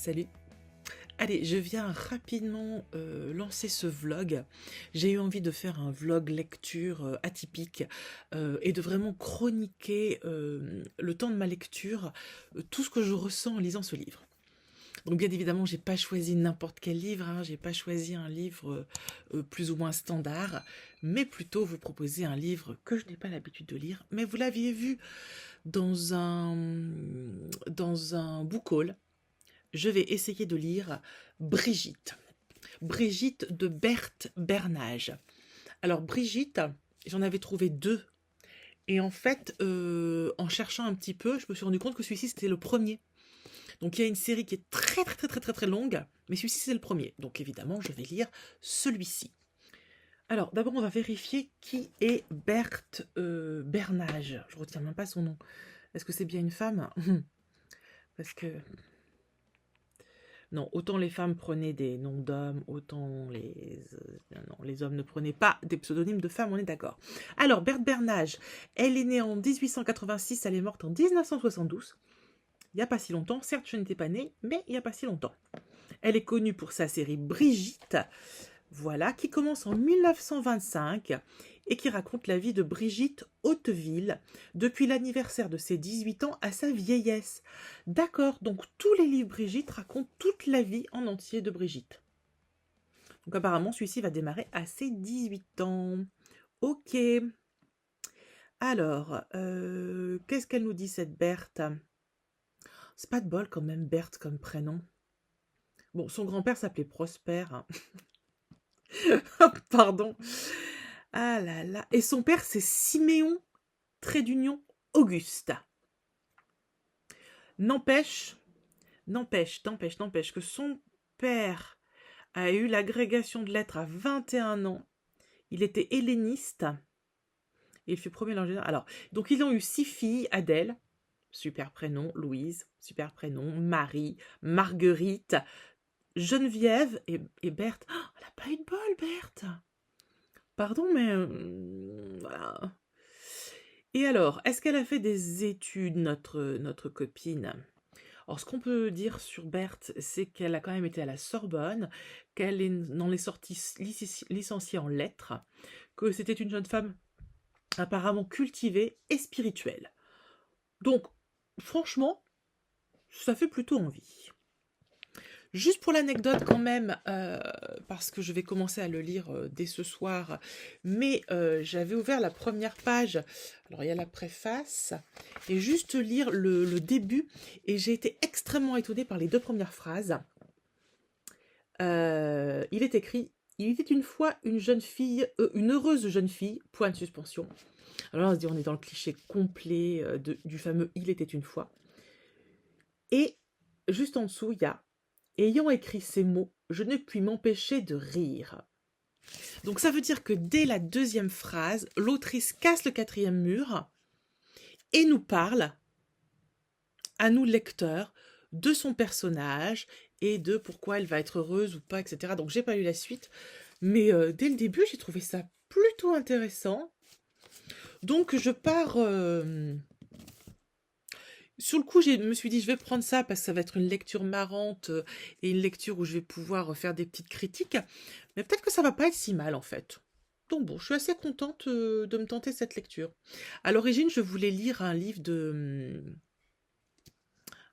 Salut. Allez, je viens rapidement lancer ce vlog. J'ai eu envie de faire un vlog lecture atypique et de vraiment chroniquer le temps de ma lecture, tout ce que je ressens en lisant ce livre. Donc bien évidemment, j'ai pas choisi n'importe quel livre, hein, j'ai pas choisi un livre plus ou moins standard, mais plutôt vous proposer un livre que je n'ai pas l'habitude de lire, mais vous l'aviez vu dans un book haul. Je vais essayer de lire Brigitte. Brigitte de Berthe Bernage. Alors Brigitte, j'en avais trouvé deux. Et en fait, en cherchant un petit peu, je me suis rendu compte que celui-ci, c'était le premier. Donc il y a une série qui est très très très très très très longue, mais celui-ci, c'est le premier. Donc évidemment, je vais lire celui-ci. Alors d'abord, on va vérifier qui est Berthe Bernage. Je retiens même pas son nom. Est-ce que c'est bien une femme? Parce que... Non, autant les femmes prenaient des noms d'hommes, autant les hommes ne prenaient pas des pseudonymes de femmes, on est d'accord. Alors, Berthe Bernage, elle est née en 1886, elle est morte en 1972. Il n'y a pas si longtemps, certes je n'étais pas née, mais il n'y a pas si longtemps. Elle est connue pour sa série Brigitte, voilà, qui commence en 1925 et qui raconte la vie de Brigitte Hauteville depuis l'anniversaire de ses 18 ans à sa vieillesse. D'accord, donc tous les livres Brigitte racontent toute la vie en entier de Brigitte. Donc apparemment, celui-ci va démarrer à ses 18 ans. Ok. Alors, qu'est-ce qu'elle nous dit cette Berthe? C'est pas de bol quand même, Berthe comme prénom. Bon, son grand-père s'appelait Prosper. Hein. Pardon. Ah là là. Et son père, c'est Siméon, trait d'union, Auguste. N'empêche que son père a eu l'agrégation de lettres à 21 ans. Il était helléniste. Et il fut premier en général. Alors, donc ils ont eu 6 filles. Adèle, super prénom. Louise, super prénom. Marie, Marguerite, Geneviève et Berthe. Oh, elle n'a pas eu de bol, Berthe. Pardon, mais... voilà. Et alors, est-ce qu'elle a fait des études, notre copine? Alors, ce qu'on peut dire sur Berthe, c'est qu'elle a quand même été à la Sorbonne, qu'elle en est sortie licenciée en lettres, que c'était une jeune femme apparemment cultivée et spirituelle. Donc, franchement, ça fait plutôt envie. Juste pour l'anecdote quand même, parce que je vais commencer à le lire dès ce soir, mais j'avais ouvert la première page, alors il y a la préface, et juste lire le début, et j'ai été extrêmement étonnée par les 2 premières phrases. Il est écrit « Il était une fois une jeune fille, une heureuse jeune fille, point de suspension ». Alors là, on est dans le cliché complet du fameux « Il était une fois ». Et juste en dessous, il y a ayant écrit ces mots, je ne puis m'empêcher de rire. Donc ça veut dire que dès la 2e phrase, l'autrice casse le 4e mur et nous parle, à nous lecteurs, de son personnage et de pourquoi elle va être heureuse ou pas, etc. Donc j'ai pas lu la suite, mais dès le début, j'ai trouvé ça plutôt intéressant. Donc je pars... Sur le coup, je me suis dit, je vais prendre ça parce que ça va être une lecture marrante et une lecture où je vais pouvoir faire des petites critiques. Mais peut-être que ça va pas être si mal, en fait. Donc bon, je suis assez contente de me tenter cette lecture. À l'origine, je voulais lire un livre de...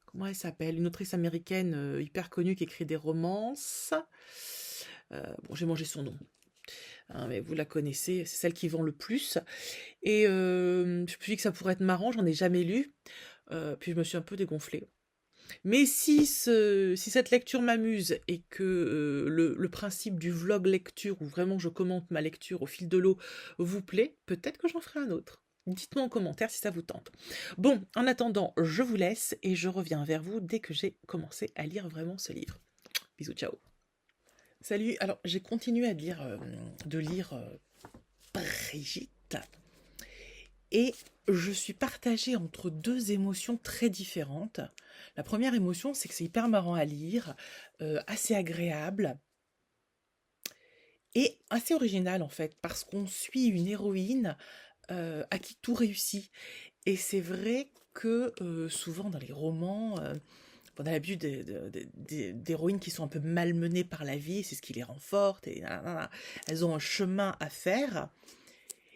comment elle s'appelle? Une autrice américaine hyper connue qui écrit des romances. Bon, j'ai mangé son nom. Hein, mais vous la connaissez, c'est celle qui vend le plus. Et je me suis dit que ça pourrait être marrant, j'en ai jamais lu. Puis je me suis un peu dégonflée. Mais si cette lecture m'amuse et que le principe du vlog lecture, où vraiment je commente ma lecture au fil de l'eau, vous plaît, peut-être que j'en ferai un autre. Dites-moi en commentaire si ça vous tente. Bon, en attendant, je vous laisse et je reviens vers vous dès que j'ai commencé à lire vraiment ce livre. Bisous, ciao. Salut, alors j'ai continué de lire Brigitte. Et je suis partagée entre 2 émotions très différentes. La première émotion, c'est que c'est hyper marrant à lire, assez agréable et assez original en fait, parce qu'on suit une héroïne à qui tout réussit. Et c'est vrai que souvent dans les romans, on a l'habitude d'héroïnes qui sont un peu malmenées par la vie, c'est ce qui les rend fortes, et nanana. Elles ont un chemin à faire.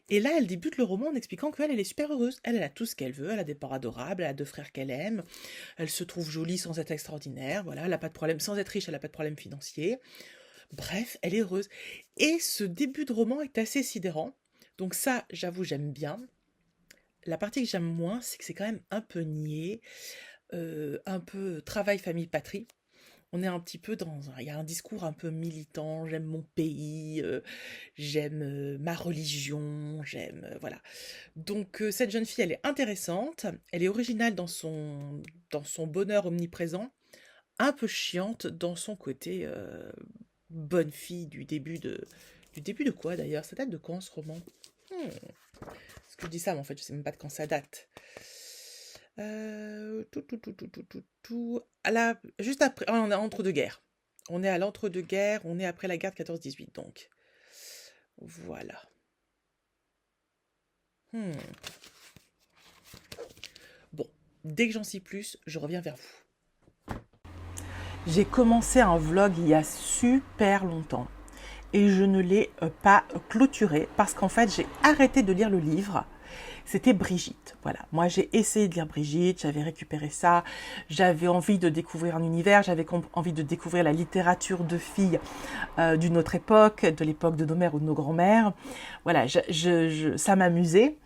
Et là, elle débute le roman en expliquant qu'elle, elle est super heureuse. Elle a tout ce qu'elle veut, elle a des parents adorables, elle a 2 frères qu'elle aime, elle se trouve jolie sans être extraordinaire, voilà, elle n'a pas de problème, sans être riche, elle n'a pas de problème financier. Bref, elle est heureuse. Et ce début de roman est assez sidérant. Donc ça, j'avoue, j'aime bien. La partie que j'aime moins, c'est que c'est quand même un peu niais, un peu travail, famille, patrie. On est un petit peu il y a un discours un peu militant, j'aime mon pays, j'aime ma religion, voilà. Donc cette jeune fille, elle est intéressante, elle est originale dans son bonheur omniprésent, un peu chiante dans son côté bonne fille du début de quoi d'ailleurs? Ça date de quand ce roman? Parce que je dis ça, mais en fait, je sais même pas de quand ça date. Juste après, on est entre deux guerres. On est à l'entre-deux-guerres, on est après la guerre de 14-18, donc. Voilà. Bon, dès que j'en sais plus, je reviens vers vous. J'ai commencé un vlog il y a super longtemps et je ne l'ai pas clôturé parce qu'en fait, j'ai arrêté de lire le livre. C'était Brigitte, voilà. Moi, j'ai essayé de lire Brigitte, j'avais récupéré ça, j'avais envie de découvrir un univers, j'avais envie de découvrir la littérature de filles d'une autre époque, de l'époque de nos mères ou de nos grands-mères. Voilà, ça m'amusait.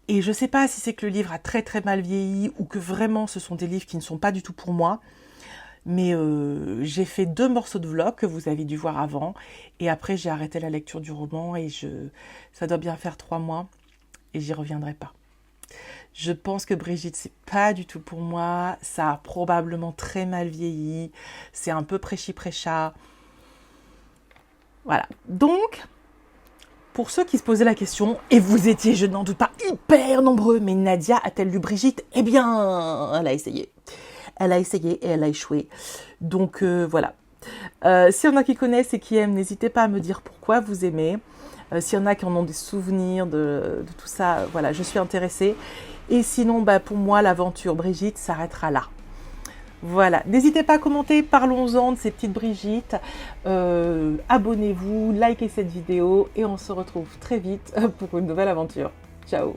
Et je ne sais pas si c'est que le livre a très très mal vieilli ou que vraiment ce sont des livres qui ne sont pas du tout pour moi. Mais j'ai fait 2 morceaux de vlog que vous avez dû voir avant. Et après, j'ai arrêté la lecture du roman et ça doit bien faire 3 mois. Et j'y reviendrai pas. Je pense que Brigitte, c'est pas du tout pour moi. Ça a probablement très mal vieilli. C'est un peu prêchi-prêcha. Voilà. Donc, pour ceux qui se posaient la question, et vous étiez, je n'en doute pas, hyper nombreux, mais Nadia a-t-elle lu Brigitte? Eh bien, elle a essayé. Elle a essayé et elle a échoué. Donc, voilà. S'il y en a qui connaissent et qui aiment, n'hésitez pas à me dire pourquoi vous aimez. S'il y en a qui en ont des souvenirs de tout ça, voilà, je suis intéressée. Et sinon, pour moi, l'aventure Brigitte s'arrêtera là. Voilà, n'hésitez pas à commenter, parlons-en de ces petites Brigitte. Abonnez-vous, likez cette vidéo et on se retrouve très vite pour une nouvelle aventure. Ciao!